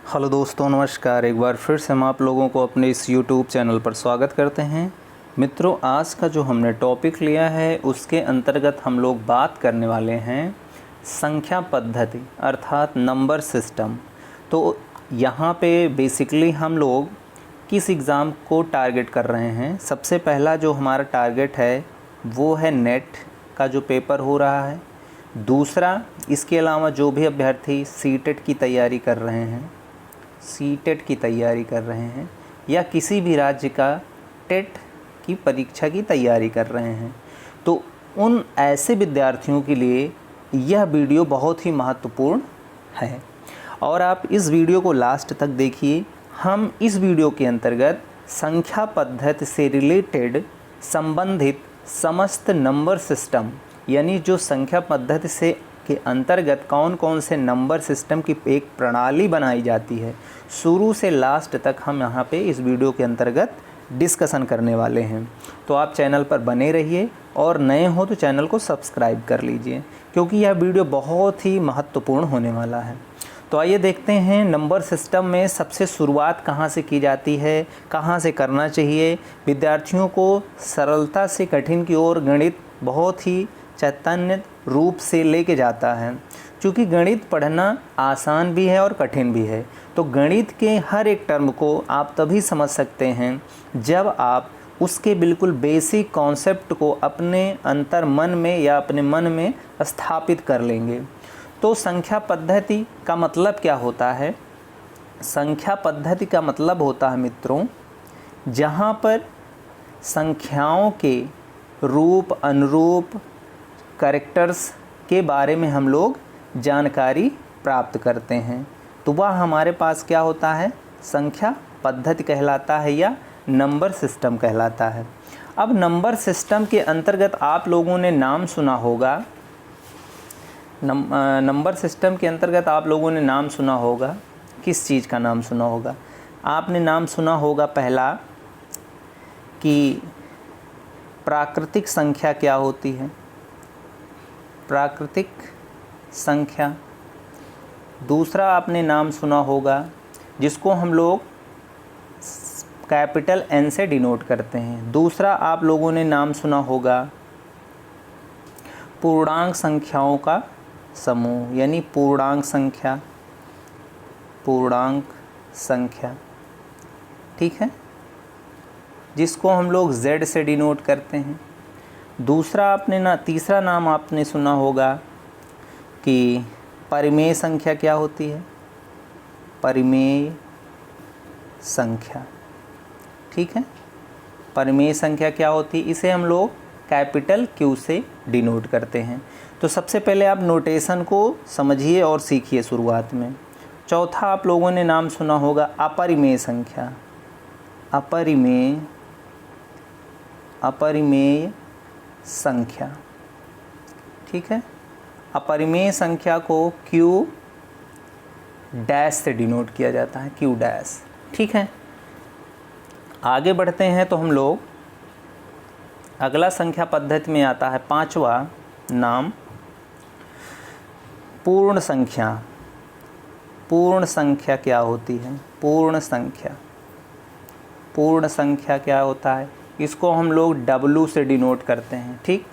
Hello दोस्तों, नमस्कार। एक बार फिर से हम आप लोगों को अपने इस YouTube चैनल पर स्वागत करते हैं। मित्रों, आज का जो हमने टॉपिक लिया है उसके अंतर्गत हम लोग बात करने वाले हैं संख्या पद्धति अर्थात नंबर सिस्टम। तो यहाँ पे बेसिकली हम लोग किस एग्ज़ाम को टारगेट कर रहे हैं। सबसे पहला जो हमारा टारगेट है वो है नेट का जो पेपर हो रहा है। दूसरा, इसके अलावा जो भी अभ्यर्थी सीटेट की तैयारी कर रहे हैं, सीटेट की तैयारी कर रहे हैं या किसी भी राज्य का टेट की परीक्षा की तैयारी कर रहे हैं, तो उन ऐसे विद्यार्थियों के लिए यह वीडियो बहुत ही महत्वपूर्ण है और आप इस वीडियो को लास्ट तक देखिए। हम इस वीडियो के अंतर्गत संख्या पद्धति से रिलेटेड संबंधित समस्त नंबर सिस्टम, यानी जो संख्या पद्धति से के अंतर्गत कौन कौन से नंबर सिस्टम की एक प्रणाली बनाई जाती है, शुरू से लास्ट तक हम यहाँ पे इस वीडियो के अंतर्गत डिस्कशन करने वाले हैं। तो आप चैनल पर बने रहिए और नए हो तो चैनल को सब्सक्राइब कर लीजिए, क्योंकि यह वीडियो बहुत ही महत्वपूर्ण होने वाला है। तो आइए देखते हैं नंबर सिस्टम में सबसे शुरुआत कहाँ से की जाती है, कहाँ से करना चाहिए। विद्यार्थियों को सरलता से कठिन की ओर गणित बहुत ही चैतन्य रूप से लेके जाता है, क्योंकि गणित पढ़ना आसान भी है और कठिन भी है। तो गणित के हर एक टर्म को आप तभी समझ सकते हैं जब आप उसके बिल्कुल बेसिक कॉन्सेप्ट को अपने अंतर मन में या अपने मन में स्थापित कर लेंगे। तो संख्या पद्धति का मतलब क्या होता है? संख्या पद्धति का मतलब होता है मित्रों, जहाँ पर संख्याओं के रूप, अनुरूप, कैरेक्टर्स के बारे में हम लोग जानकारी प्राप्त करते हैं, तो वह हमारे पास क्या होता है? संख्या पद्धति कहलाता है या नंबर सिस्टम कहलाता है। अब नंबर सिस्टम के अंतर्गत आप लोगों ने नाम सुना होगा, नंबर सिस्टम के अंतर्गत आप लोगों ने नाम सुना होगा। किस चीज़ का नाम सुना होगा? आपने नाम सुना होगा पहला कि प्राकृतिक संख्या क्या होती है, प्राकृतिक संख्या। दूसरा आपने नाम सुना होगा जिसको हम लोग कैपिटल N से डिनोट करते हैं। दूसरा आप लोगों ने नाम सुना होगा पूर्णांक संख्याओं का समूह, यानी पूर्णांक संख्या, पूर्णांक संख्या, ठीक है, जिसको हम लोग Z से डिनोट करते हैं। दूसरा तीसरा नाम आपने सुना होगा कि परिमेय संख्या क्या होती है, परिमेय संख्या, ठीक है। परिमेय संख्या क्या होती है? इसे हम लोग कैपिटल Q से डिनोट करते हैं। तो सबसे पहले आप नोटेशन को समझिए और सीखिए शुरुआत में। चौथा आप लोगों ने नाम सुना होगा अपरिमेय संख्या, अपरिमेय, अपरिमेय संख्या, ठीक है। अपरिमेय संख्या को Q डैश से डिनोट किया जाता है, Q डैश, ठीक है। आगे बढ़ते हैं तो हम लोग अगला संख्या पद्धति में आता है पांचवा नाम पूर्ण संख्या। पूर्ण संख्या क्या होती है? पूर्ण संख्या, पूर्ण संख्या क्या होता है? इसको हम लोग W से डिनोट करते हैं, ठीक।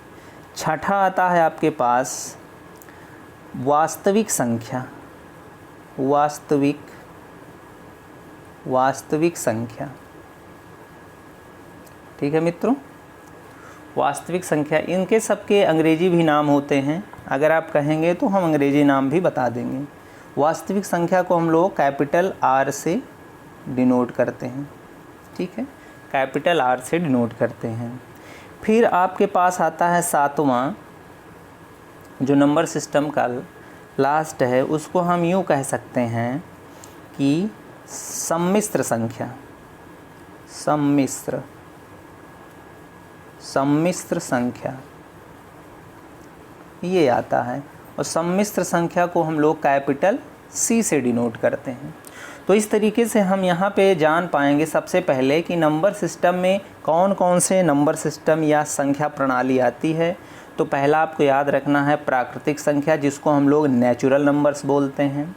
छठा आता है आपके पास वास्तविक संख्या, वास्तविक, वास्तविक संख्या, ठीक है मित्रों। वास्तविक संख्या, इनके सबके अंग्रेजी भी नाम होते हैं, अगर आप कहेंगे तो हम अंग्रेजी नाम भी बता देंगे। वास्तविक संख्या को हम लोग कैपिटल R से डिनोट करते हैं, ठीक है, कैपिटल R से डिनोट करते हैं। फिर आपके पास आता है सातवां, जो नंबर सिस्टम का लास्ट है, उसको हम यूँ कह सकते हैं कि सम्मिश्र संख्या, सम्मिश्र, सम्मिश्र संख्या, ये आता है। और सम्मिश्र संख्या को हम लोग कैपिटल C से डिनोट करते हैं। तो इस तरीके से हम यहाँ पे जान पाएंगे सबसे पहले कि नंबर सिस्टम में कौन कौन से नंबर सिस्टम या संख्या प्रणाली आती है। तो पहला आपको याद रखना है प्राकृतिक संख्या, जिसको हम लोग नेचुरल नंबर्स बोलते हैं।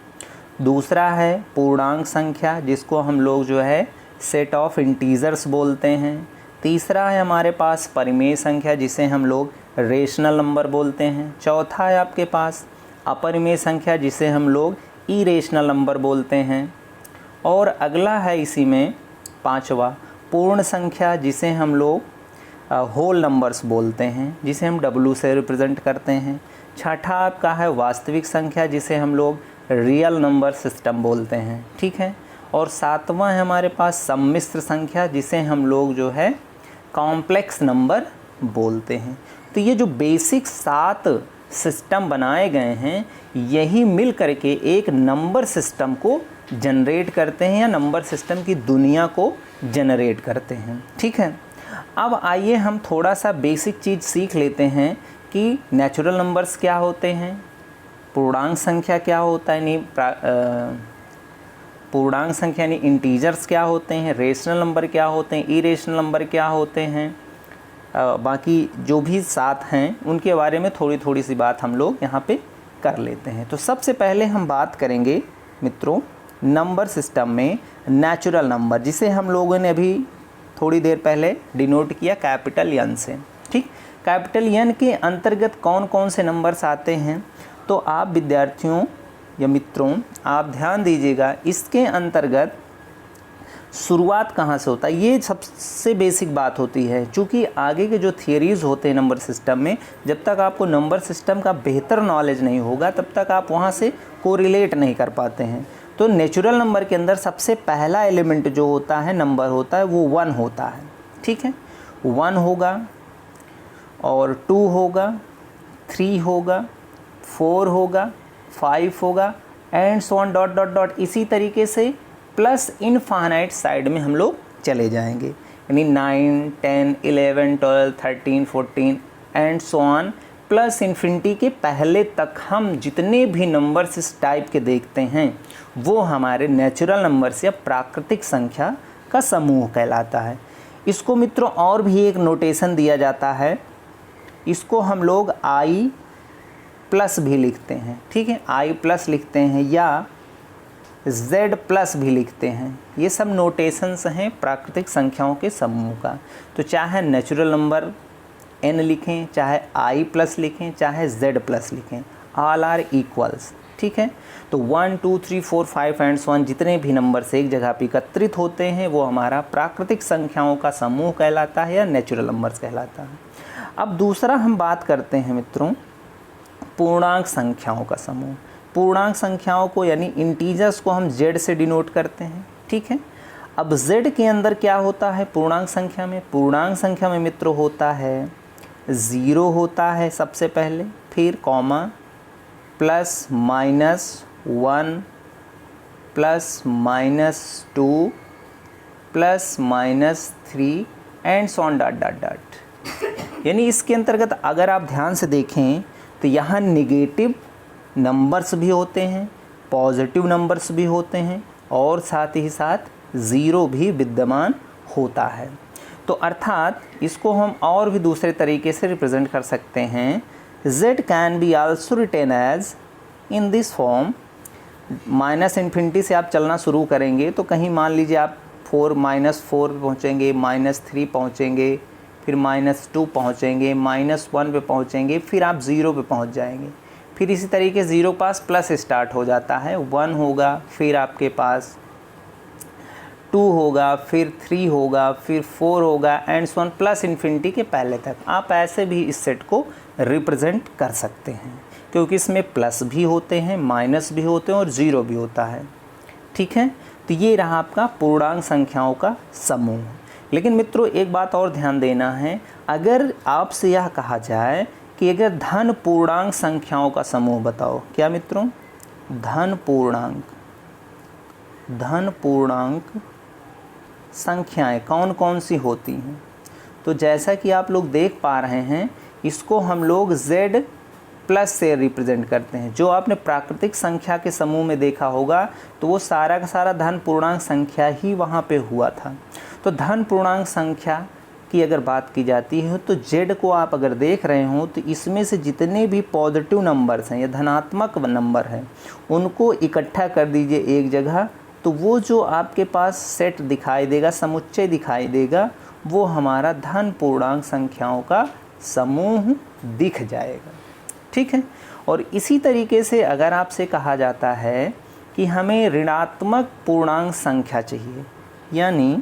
दूसरा है पूर्णांक संख्या, जिसको हम लोग जो है सेट ऑफ इंटीजर्स बोलते हैं। तीसरा है हमारे पास परिमेय संख्या, जिसे हम लोग रेशनल नंबर बोलते हैं। चौथा है आपके पास अपरिमेय संख्या, जिसे हम लोग इरेशनल नंबर बोलते हैं। और अगला है इसी में पांचवा पूर्ण संख्या, जिसे हम लोग होल नंबर्स बोलते हैं, जिसे हम W से रिप्रेजेंट करते हैं। छठा आपका है वास्तविक संख्या, जिसे हम लोग रियल नंबर सिस्टम बोलते हैं, ठीक है। और सातवां है हमारे पास सम्मिश्र संख्या, जिसे हम लोग जो है कॉम्प्लेक्स नंबर बोलते हैं। तो ये जो बेसिक 7 सिस्टम बनाए गए हैं, यही मिल करके एक नंबर सिस्टम को जनरेट करते हैं या नंबर सिस्टम की दुनिया को जनरेट करते हैं, ठीक है। अब आइए हम थोड़ा सा बेसिक चीज़ सीख लेते हैं कि नेचुरल नंबर्स क्या होते हैं, पूर्णांक संख्या क्या होता है, यानी पूर्णांक संख्या यानी इंटीजर्स क्या होते हैं, रेशनल नंबर क्या होते हैं, इरेशनल नंबर क्या होते हैं, बाकी जो भी 7 हैं उनके बारे में थोड़ी थोड़ी सी बात हम लोग यहाँ पे कर लेते हैं। तो सबसे पहले हम बात करेंगे मित्रों नंबर सिस्टम में नेचुरल नंबर, जिसे हम लोगों ने अभी थोड़ी देर पहले डिनोट किया कैपिटल एन से, ठीक। कैपिटल एन के अंतर्गत कौन कौन से नंबर्स आते हैं, तो आप विद्यार्थियों या मित्रों आप ध्यान दीजिएगा, इसके अंतर्गत शुरुआत कहाँ से होता है, ये सबसे बेसिक बात होती है। चूँकि आगे के जो थियरीज़ होते हैं नंबर सिस्टम में, जब तक आपको नंबर सिस्टम का बेहतर नॉलेज नहीं होगा तब तक आप वहाँ से कोरिलेट नहीं कर पाते हैं। तो नेचुरल नंबर के अंदर सबसे पहला एलिमेंट जो होता है नंबर होता है वो 1 होता है, ठीक है। 1 होगा और 2 होगा, 3 होगा, 4 होगा, 5 होगा and so on dot dot dot. इसी तरीके से प्लस इनफाइनाइट साइड में हम लोग चले जाएंगे, यानी 9, 10, 11, 12, 13, 14 and so on plus infinity के पहले तक हम जितने भी नंबर्स इस टाइप के देखते हैं वो हमारे नेचुरल नंबर्स या प्राकृतिक संख्या का समूह कहलाता है। इसको मित्रों और भी एक नोटेशन दिया जाता है, इसको हम लोग I प्लस भी लिखते हैं, ठीक है, I प्लस लिखते हैं या Z प्लस भी लिखते हैं। ये सब नोटेशंस हैं प्राकृतिक संख्याओं के समूह का। तो चाहे नेचुरल नंबर n लिखें, चाहे I प्लस लिखें, चाहे Z प्लस लिखें, ऑल आर इक्वल्स, ठीक है। तो 1, 2, 3, 4, 5 एंड सो ऑन जितने भी नंबर्स एक जगह पर एकत्रित होते हैं वो हमारा प्राकृतिक संख्याओं का समूह कहलाता है या नेचुरल नंबर्स कहलाता है। अब दूसरा हम बात करते हैं मित्रों पूर्णांक संख्याओं का समूह। पूर्णांक संख्याओं को यानी इंटीजर्स को हम Z से डिनोट करते हैं, ठीक है। अब Z के अंदर क्या होता है पूर्णांक संख्या में, पूर्णांक संख्या में मित्रों होता है 0 होता है सबसे पहले, फिर comma plus minus 1 plus minus 2 plus minus 3 and so on dot dot dot. यानी इसके अंतर्गत अगर आप ध्यान से देखें तो यहाँ नेगेटिव नंबर्स भी होते हैं, पॉजिटिव नंबर्स भी होते हैं और साथ ही साथ ज़ीरो भी विद्यमान होता है। तो अर्थात इसको हम और भी दूसरे तरीके से रिप्रेजेंट कर सकते हैं। Z can be also written as in this form. Minus infinity से आप चलना शुरू करेंगे तो कहीं मान लीजिए आप -4 पहुँचेंगे, -3 पहुँचेंगे, फिर -2 पहुँचेंगे, -1 पे पहुँचेंगे, फिर आप 0 पे पहुँच जाएंगे। फिर इसी तरीके 0 पास प्लस स्टार्ट हो जाता है, 1 होगा, फिर आपके पास 2 होगा, फिर 3 होगा, फिर 4 होगा and so on plus infinity के पहले तक। आप ऐसे भी इस सेट को रिप्रेजेंट कर सकते हैं क्योंकि इसमें प्लस भी होते हैं, माइनस भी होते हैं और 0 भी होता है, ठीक है। तो ये रहा आपका पूर्णांक संख्याओं का समूह। लेकिन मित्रों एक बात और ध्यान देना है, अगर आपसे यह कहा जाए कि अगर धन पूर्णांक संख्याओं का समूह बताओ, क्या मित्रों धन पूर्णांक संख्याएं कौन कौन सी होती हैं, तो जैसा कि आप लोग देख पा रहे हैं इसको हम लोग Z प्लस से रिप्रेजेंट करते हैं। जो आपने प्राकृतिक संख्या के समूह में देखा होगा तो वो सारा का सारा धन पूर्णांक संख्या ही वहाँ पे हुआ था। तो धन पूर्णांक संख्या की अगर बात की जाती है तो Z को आप अगर देख रहे हो तो इसमें से जितने भी पॉजिटिव नंबर्स हैं या धनात्मक नंबर हैं उनको इकट्ठा कर दीजिए एक जगह, तो वो जो आपके पास सेट दिखाई देगा, समुच्चय दिखाई देगा, वो हमारा धन पूर्णांक संख्याओं का समूह दिख जाएगा। ठीक है। और इसी तरीके से अगर आपसे कहा जाता है कि हमें ऋणात्मक पूर्णांक संख्या चाहिए, यानी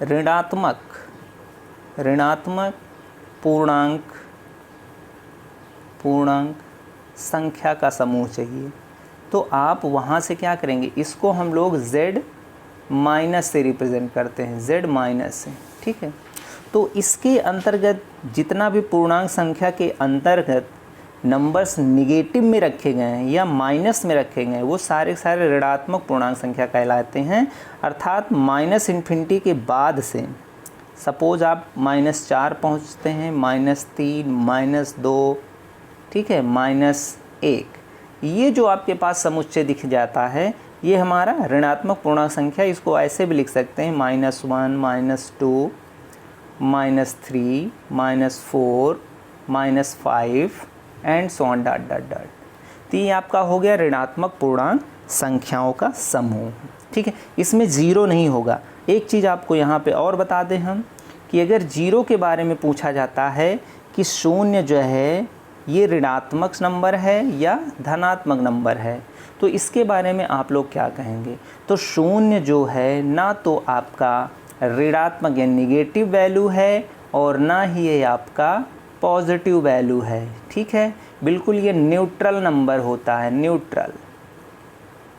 ऋणात्मक पूर्णांक संख्या का समूह चाहिए, तो आप वहाँ से क्या करेंगे, इसको हम लोग Z माइनस से रिप्रेजेंट करते हैं, Z माइनस से। ठीक है। तो इसके अंतर्गत जितना भी पूर्णांक संख्या के अंतर्गत नंबर्स निगेटिव में रखे गए हैं या माइनस में रखे गए हैं वो सारे सारे ऋणात्मक पूर्णांक संख्या कहलाते हैं। अर्थात माइनस इन्फिनिटी के बाद से सपोज आप -4 पहुंचते हैं, -3, -2, ठीक है, -1, ये जो आपके पास समुच्चय दिख जाता है ये हमारा ऋणात्मक पूर्णांक संख्या। इसको ऐसे भी लिख सकते हैं -1, -2, -3, -4, -5 and so on dot dot dot. तो ये आपका हो गया ऋणात्मक पूर्णांक संख्याओं का समूह। ठीक है। इसमें ज़ीरो नहीं होगा। एक चीज़ आपको यहाँ पे और बता दें हम कि अगर जीरो के बारे में पूछा जाता है कि शून्य जो है ये ऋणात्मक नंबर है या धनात्मक नंबर है, तो इसके बारे में आप लोग क्या कहेंगे। तो शून्य जो है ना तो आपका ऋणात्मक या निगेटिव वैल्यू है और ना ही ये आपका पॉजिटिव वैल्यू है। ठीक है। बिल्कुल ये न्यूट्रल नंबर होता है,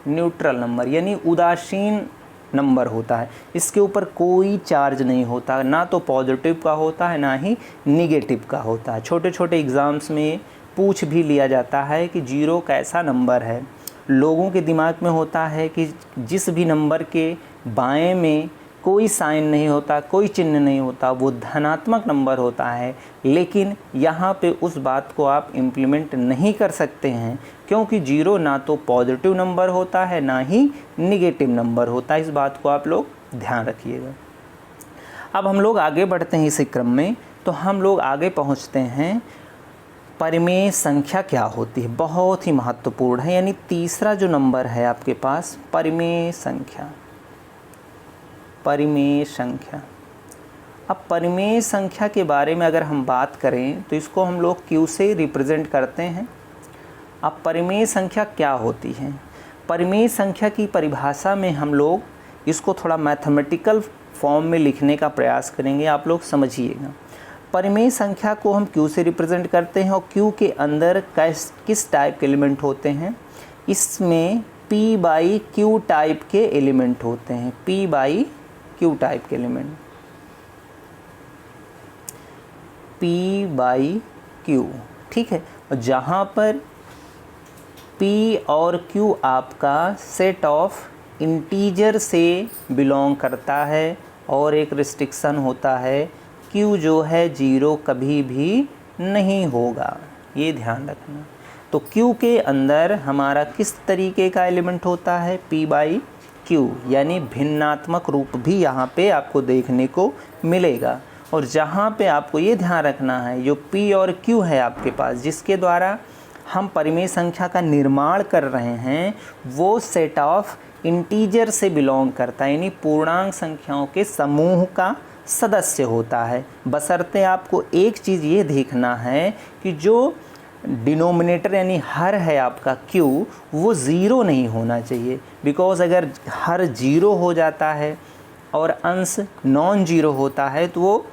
न्यूट्रल नंबर यानी उदासीन नंबर होता है। इसके ऊपर कोई चार्ज नहीं होता, ना तो पॉजिटिव का होता है ना ही निगेटिव का होता है। छोटे छोटे एग्ज़ाम्स में पूछ भी लिया जाता है कि जीरो कैसा नंबर है। लोगों के दिमाग में होता है कि जिस भी नंबर के बाएं में कोई साइन नहीं होता, कोई चिन्ह नहीं होता, वो धनात्मक नंबर होता है। लेकिन यहाँ पे उस बात को आप इम्प्लीमेंट नहीं कर सकते हैं, क्योंकि जीरो ना तो पॉजिटिव नंबर होता है ना ही निगेटिव नंबर होता है। इस बात को आप लोग ध्यान रखिएगा। अब हम लोग आगे बढ़ते हैं इस क्रम में, तो हम लोग आगे पहुँचते हैं परिमेय संख्या क्या होती है, बहुत ही महत्वपूर्ण है। यानी तीसरा जो नंबर है आपके पास परिमेय संख्या। अब परिमेय संख्या के बारे में अगर हम बात करें तो इसको हम लोग Q से रिप्रेजेंट करते हैं। अब परिमेय संख्या क्या होती है, परिमेय संख्या की परिभाषा में हम लोग इसको थोड़ा मैथमेटिकल फॉर्म में लिखने का प्रयास करेंगे, आप लोग समझिएगा। परिमेय संख्या को हम Q से रिप्रेजेंट करते हैं और Q के अंदर किस टाइप के एलिमेंट होते हैं, इसमें P/Q टाइप के एलिमेंट होते हैं, P/Q टाइप के एलिमेंट, P/Q। ठीक है। और जहाँ पर P और Q आपका सेट ऑफ इंटीजर से बिलोंग करता है और एक रिस्ट्रिक्शन होता है, Q जो है जीरो कभी भी नहीं होगा, ये ध्यान रखना। तो Q के अंदर हमारा किस तरीके का एलिमेंट होता है, P/Q, यानी भिन्नात्मक रूप भी यहाँ पे आपको देखने को मिलेगा। और जहाँ पे आपको ये ध्यान रखना है, जो P और Q है आपके पास जिसके द्वारा हम परिमेय संख्या का निर्माण कर रहे हैं, वो सेट ऑफ इंटीजर से बिलोंग करता है, यानी पूर्णांक संख्याओं के समूह का सदस्य होता है। बशर्ते आपको एक चीज़ ये देखना है कि जो डिनोमिनेटर यानी हर है आपका Q, वो ज़ीरो नहीं होना चाहिए। बिकॉज़ अगर हर ज़ीरो हो जाता है और अंश नॉन ज़ीरो होता है तो वो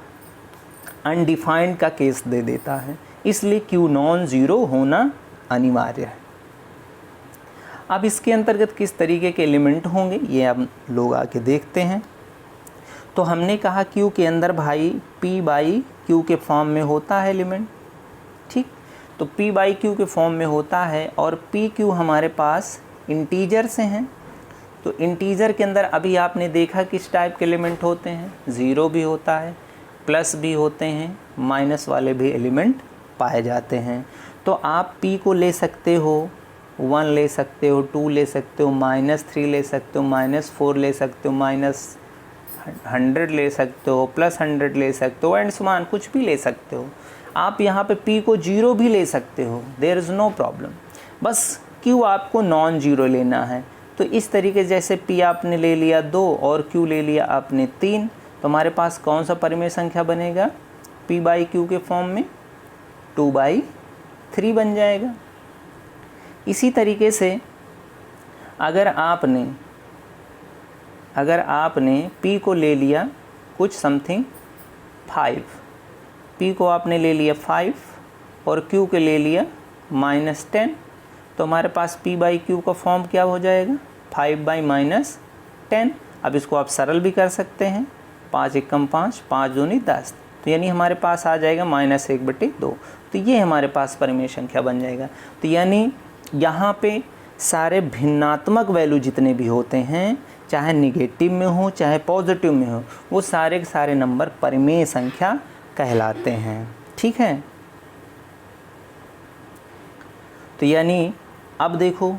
अनडिफाइंड का केस दे देता है, इसलिए Q नॉन ज़ीरो होना अनिवार्य है। अब इसके अंतर्गत किस तरीके के एलिमेंट होंगे ये हम लोग आके देखते हैं। तो हमने कहा Q के अंदर भाई P/Q के फॉर्म में होता है एलिमेंट। ठीक, तो P/Q के फॉर्म में होता है और PQ हमारे पास इंटीजर से हैं। तो इंटीजर के अंदर अभी आपने देखा किस टाइप के एलिमेंट होते हैं, ज़ीरो भी होता है, प्लस भी होते हैं, माइनस वाले भी एलिमेंट पाए जाते हैं। तो आप P को ले सकते हो, 1 ले सकते हो, 2 ले सकते हो, -3 ले सकते हो, -4 ले सकते हो, 100 ले सकते हो, +100 ले सकते हो, एंड समान कुछ भी ले सकते हो। आप यहाँ पे p को 0 भी ले सकते हो, देयर इज़ नो प्रॉब्लम। बस q आपको नॉन जीरो लेना है। तो इस तरीके जैसे p आपने ले लिया 2 और q ले लिया आपने 3, तो हमारे पास कौन सा परिमेय संख्या बनेगा p/q के फॉर्म में 2/3 बन जाएगा। इसी तरीके से अगर आपने p को ले लिया कुछ समथिंग 5, p को आपने ले लिया 5 और q के ले लिया -10, तो हमारे पास p/q का फॉर्म क्या हो जाएगा 5/-10। अब इसको आप सरल भी कर सकते हैं, 5 एकम 5, 5 दूनी 10, तो यानी हमारे पास आ जाएगा -1/2। तो ये हमारे पास परिमेय संख्या बन जाएगा। तो यानी यहाँ पे सारे भिन्नात्मक वैल्यू जितने भी होते हैं, चाहे निगेटिव में हो चाहे पॉजिटिव में हो, वो सारे के सारे नंबर परिमेय संख्या कहलाते हैं। ठीक है, तो यानी अब देखो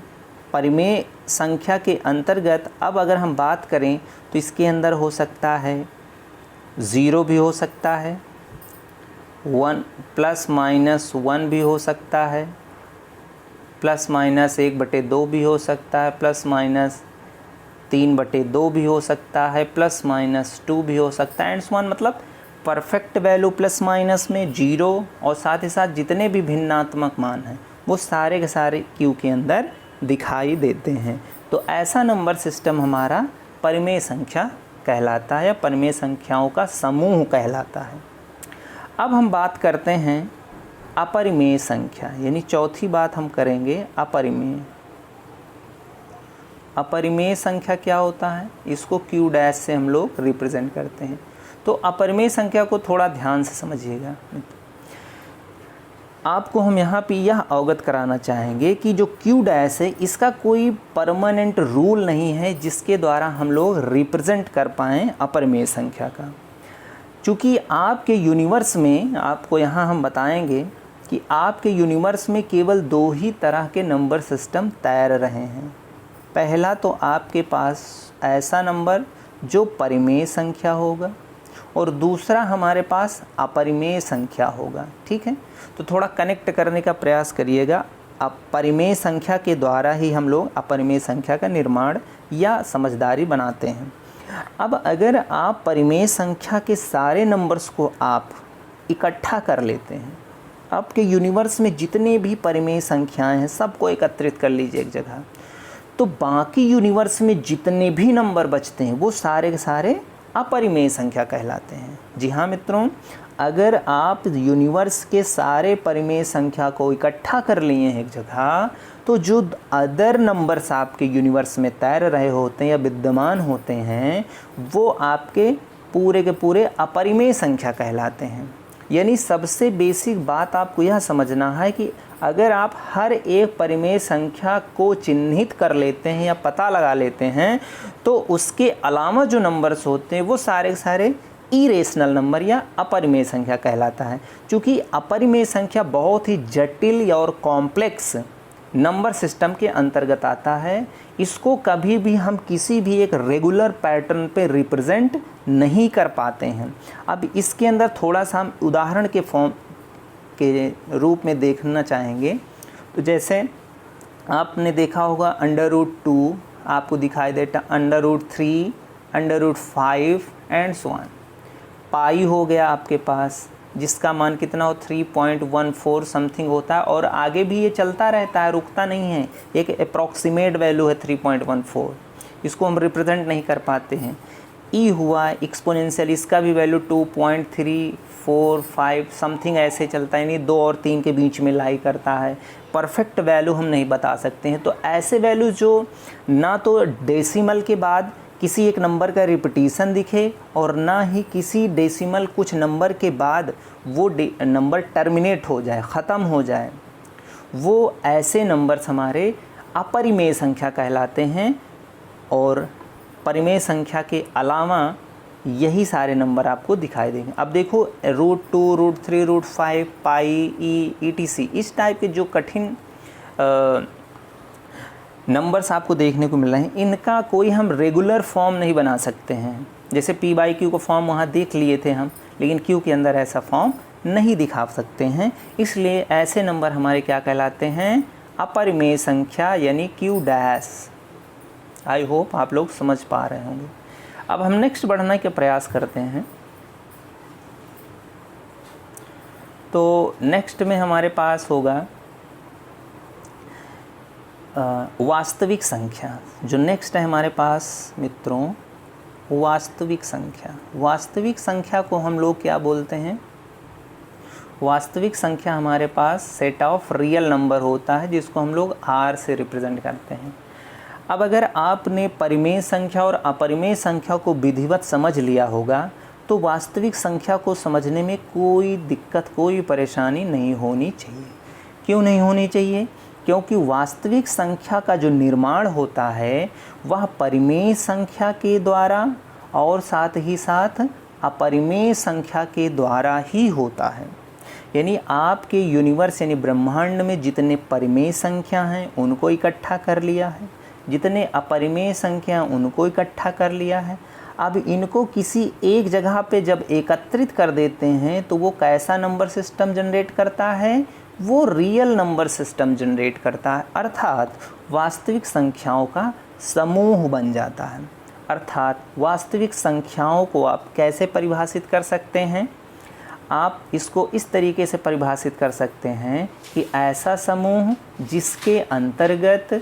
परिमेय संख्या के अंतर्गत अब अगर हम बात करें तो इसके अंदर हो सकता है 0 भी हो सकता है, 1 ±1 भी हो सकता है, ±1/2 भी हो सकता है, +-3/2 भी हो सकता है, +-2 भी हो सकता है, एंड सो ऑन। मतलब परफेक्ट वैल्यू प्लस माइनस में 0 और साथ ही साथ जितने भी भिन्नात्मक मान हैं वो सारे के सारे Q के अंदर दिखाई देते हैं। तो ऐसा नंबर सिस्टम हमारा परिमेय संख्या कहलाता है या परिमेय संख्याओं का समूह कहलाता है। अब हम बात करते हैं अपरिमेय संख्या, यानी चौथी बात हम करेंगे अपरिमेय। अपरिमेय संख्या क्या होता है, इसको Q' से हम लोग रिप्रेजेंट करते हैं। तो अपरिमेय संख्या को थोड़ा ध्यान से समझिएगा। आपको हम यहाँ पे यह अवगत कराना चाहेंगे कि जो Q' है इसका कोई परमानेंट रूल नहीं है जिसके द्वारा हम लोग रिप्रेजेंट कर पाएँ अपरिमेय संख्या का। चूँकि आपके यूनिवर्स में, आपको यहाँ हम बताएंगे कि आपके यूनिवर्स में केवल 2 ही तरह के नंबर सिस्टम तैर रहे हैं। पहला तो आपके पास ऐसा नंबर जो परिमेय संख्या होगा और दूसरा हमारे पास अपरिमेय संख्या होगा। ठीक है, तो थोड़ा कनेक्ट करने का प्रयास करिएगा। अपरिमेय संख्या के द्वारा ही हम लोग अपरिमेय संख्या का निर्माण या समझदारी बनाते हैं। अब अगर आप परिमेय संख्या के सारे नंबर्स को आप इकट्ठा कर लेते हैं, आपके यूनिवर्स में जितने भी परिमेय संख्याएं हैं सबको एकत्रित कर लीजिए एक जगह, तो बाकी यूनिवर्स में जितने भी नंबर बचते हैं वो सारे के सारे अपरिमेय संख्या कहलाते हैं। जी हाँ मित्रों, अगर आप यूनिवर्स के सारे परिमेय संख्या को इकट्ठा कर लिए हैं एक जगह, तो जो अदर नंबर्स आपके यूनिवर्स में तैर रहे होते हैं या विद्यमान होते हैं वो आपके पूरे के पूरे अपरिमेय संख्या कहलाते हैं। यानी सबसे बेसिक बात आपको यह समझना है कि अगर आप हर एक परिमेय संख्या को चिन्हित कर लेते हैं या पता लगा लेते हैं तो उसके अलावा जो नंबर्स होते हैं वो सारे के सारे इरेशनल नंबर या अपरिमेय संख्या कहलाता है। क्योंकि अपरिमेय संख्या बहुत ही जटिल और कॉम्प्लेक्स नंबर सिस्टम के अंतर्गत आता है। इसको कभी भी हम किसी भी एक रेगुलर पैटर्न पे रिप्रेजेंट नहीं कर पाते हैं। अब इसके अंदर थोड़ा सा हम उदाहरण के फॉर्म के रूप में देखना चाहेंगे। तो जैसे आपने देखा होगा √2 आपको दिखाई देता, √3, √5 एंड सो ऑन। पाई हो गया आपके पास जिसका मान कितना हो 3.14 समथिंग होता है और आगे भी ये चलता रहता है, रुकता नहीं है। एक अप्रॉक्सीमेट वैल्यू है 3.14, इसको हम रिप्रेजेंट नहीं कर पाते हैं। ई हुआ एक्सपोनेंशियल, इसका भी वैल्यू 2.345 समथिंग ऐसे चलता है, यानी 2 और 3 के बीच में लाई करता है। परफेक्ट वैल्यू हम नहीं बता सकते हैं। तो ऐसे वैल्यू जो ना तो डेसिमल के बाद किसी एक नंबर का रिपीटिशन दिखे और ना ही किसी डेसिमल कुछ नंबर के बाद वो नंबर टर्मिनेट हो जाए, ख़त्म हो जाए, वो ऐसे नंबर्स हमारे अपरिमेय संख्या कहलाते हैं। और परिमेय संख्या के अलावा यही सारे नंबर आपको दिखाई देंगे। अब देखो √2, √3, √5, पाई, ई, ETC इस टाइप के जो कठिन नंबर्स आपको देखने को मिल रहे हैं, इनका कोई हम रेगुलर फॉर्म नहीं बना सकते हैं। जैसे p/q का फॉर्म वहाँ देख लिए थे हम, लेकिन q के अंदर ऐसा फॉर्म नहीं दिखा सकते हैं, इसलिए ऐसे नंबर हमारे क्या कहलाते हैं, अपरिमेय संख्या यानी q डैश। आई होप आप लोग समझ पा रहे होंगे। अब हम नेक्स्ट बढ़ने के प्रयास करते हैं। तो नेक्स्ट में हमारे पास होगा वास्तविक संख्या। जो नेक्स्ट है हमारे पास मित्रों, वास्तविक संख्या। वास्तविक संख्या को हम लोग क्या बोलते हैं, वास्तविक संख्या हमारे पास सेट ऑफ रियल नंबर होता है जिसको हम लोग r से रिप्रेजेंट करते हैं। अब अगर आपने परिमेय संख्या और अपरिमेय संख्या को विधिवत समझ लिया होगा तो वास्तविक संख्या को समझने में कोई दिक्कत, कोई परेशानी नहीं होनी चाहिए। क्यों नहीं होनी चाहिए? क्योंकि वास्तविक संख्या का जो निर्माण होता है वह परिमेय संख्या के द्वारा और साथ ही साथ अपरिमेय संख्या के द्वारा ही होता है। यानी आपके यूनिवर्स यानी ब्रह्मांड में जितने परिमेय संख्या हैं उनको इकट्ठा कर लिया है, जितने अपरिमेय संख्या उनको इकट्ठा कर लिया है। अब इनको किसी एक जगह पे जब एकत्रित कर देते हैं तो वो कैसा नंबर सिस्टम जनरेट करता है, वो रियल नंबर सिस्टम जनरेट करता है, अर्थात वास्तविक संख्याओं का समूह बन जाता है। अर्थात वास्तविक संख्याओं को आप कैसे परिभाषित कर सकते हैं, आप इसको इस तरीके से परिभाषित कर सकते हैं कि ऐसा समूह जिसके अंतर्गत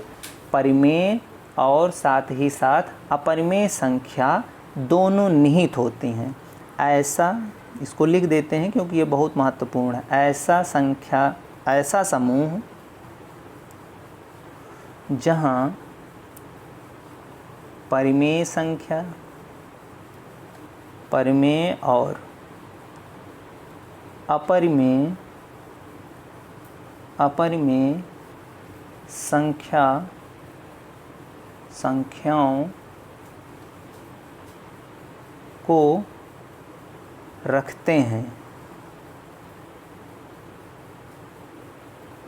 परिमेय और साथ ही साथ अपरिमेय संख्या दोनों निहित होती हैं। ऐसा, इसको लिख देते हैं क्योंकि ये बहुत महत्वपूर्ण है। ऐसा समूह जहाँ परिमेय संख्या, परिमेय और अपरिमेय संख्याओं को रखते हैं,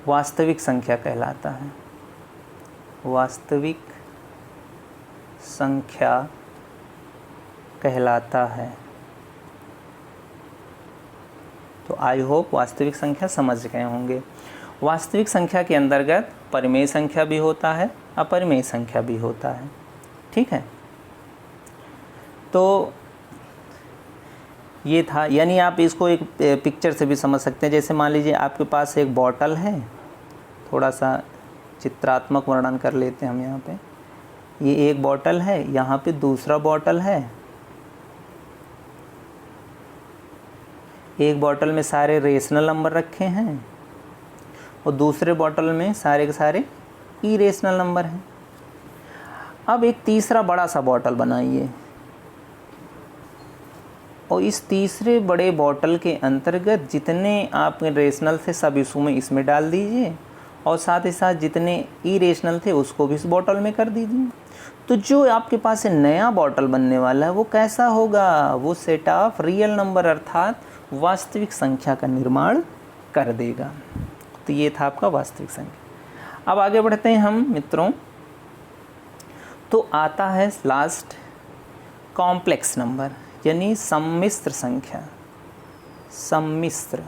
वास्तविक संख्या कहलाता है। वास्तविक संख्या कहलाता है। तो आई होप वास्तविक संख्या समझ गए होंगे। वास्तविक संख्या के अंतर्गत परिमेय संख्या भी होता है, अपरिमेय संख्या भी होता है। ठीक है, तो ये था। यानी आप इसको एक पिक्चर से भी समझ सकते हैं। जैसे मान लीजिए आपके पास एक बॉटल है, थोड़ा सा चित्रात्मक वर्णन कर लेते हैं हम यहाँ पे। ये एक बॉटल है, यहाँ पे दूसरा बॉटल है। एक बॉटल में सारे रेशनल नंबर रखे हैं और दूसरे बॉटल में सारे के सारे इरेशनल नंबर हैं। अब एक तीसरा बड़ा सा बॉटल बनाइए और इस तीसरे बड़े बॉटल के अंतर्गत जितने आपके रेशनल थे सब इसमें डाल दीजिए और साथ ही साथ जितने इरेशनल थे उसको भी इस बॉटल में कर दीजिए। तो जो आपके पास से नया बॉटल बनने वाला है वो कैसा होगा, वो सेट ऑफ रियल नंबर अर्थात वास्तविक संख्या का निर्माण कर देगा। तो ये था आपका वास्तविक संख्या। अब आगे बढ़ते हैं हम मित्रों। तो आता है लास्ट कॉम्प्लेक्स नंबर यानी सम्मिश्र संख्या। सम्मिश्र,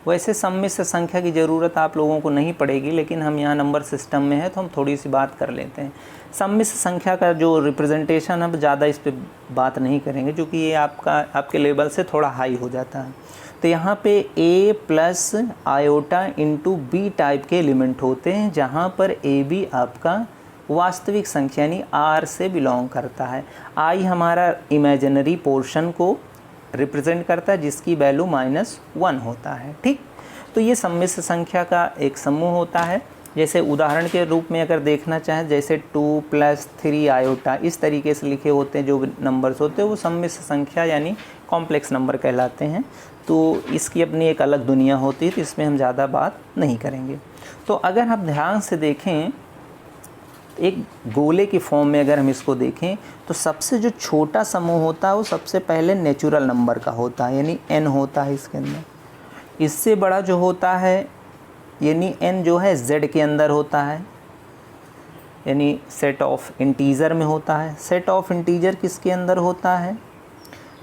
वैसे सम्मिश्र संख्या की ज़रूरत आप लोगों को नहीं पड़ेगी, लेकिन हम यहाँ नंबर सिस्टम में है तो हम थोड़ी सी बात कर लेते हैं। सम्मिश्र संख्या का जो रिप्रेजेंटेशन है ज़्यादा इस पर बात नहीं करेंगे क्योंकि ये आपके लेवल से थोड़ा हाई हो जाता है। तो यहाँ पे a plus iota into B type के एलिमेंट होते हैं, जहाँ पर ए बी आपका वास्तविक संख्या यानी r से बिलोंग करता है। i हमारा इमेजिनरी पोर्शन को रिप्रेजेंट करता है जिसकी वैल्यू -1 होता है। ठीक, तो ये सम्मिश्र संख्या का एक समूह होता है। जैसे उदाहरण के रूप में अगर देखना चाहें, जैसे 2 + 3 आयोटा इस तरीके से लिखे होते हैं जो नंबर्स होते हैं वो सम्मिश्र संख्या यानी कॉम्प्लेक्स नंबर कहलाते हैं। तो इसकी अपनी एक अलग दुनिया होती है, तो इसमें हम ज़्यादा बात नहीं करेंगे। तो अगर आप ध्यान से देखें, एक गोले की फॉर्म में अगर हम इसको देखें तो सबसे जो छोटा समूह होता है वो सबसे पहले नेचुरल नंबर का होता है यानी n होता है इसके अंदर। इससे बड़ा जो होता है यानी n जो है z के अंदर होता है। यानी सेट ऑफ इंटीजर में होता है। सेट ऑफ इंटीजर किसके अंदर होता है?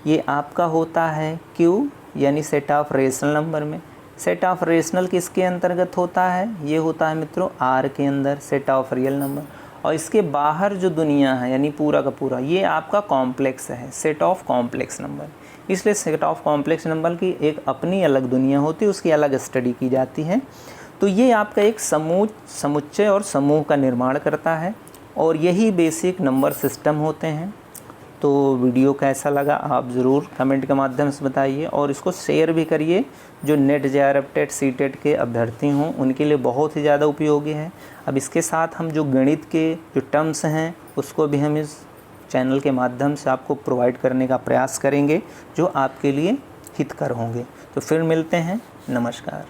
ये आपका होता है Q यानी सेट ऑफ रेशनल नंबर में। सेट ऑफ रेशनल किसके अंतर्गत होता है? ये होता है मित्रों R के अंदर, सेट ऑफ रियल नंबर। और इसके बाहर जो दुनिया है यानी पूरा का पूरा ये आपका कॉम्प्लेक्स है, सेट ऑफ कॉम्प्लेक्स नंबर। इसलिए सेट ऑफ कॉम्प्लेक्स नंबर की एक अपनी अलग दुनिया होती है, उसकी अलग स्टडी की जाती है। तो ये आपका एक समुच्चय और समूह का निर्माण करता है और यही बेसिक नंबर सिस्टम होते हैं। तो वीडियो कैसा लगा आप ज़रूर कमेंट के माध्यम से बताइए और इसको शेयर भी करिए। जो नेट JRF टेट CTET के अभ्यर्थी हों उनके लिए बहुत ही ज़्यादा उपयोगी है। अब इसके साथ हम जो गणित के जो टर्म्स हैं उसको भी हम इस चैनल के माध्यम से आपको प्रोवाइड करने का प्रयास करेंगे जो आपके लिए हितकर होंगे। तो फिर मिलते हैं, नमस्कार।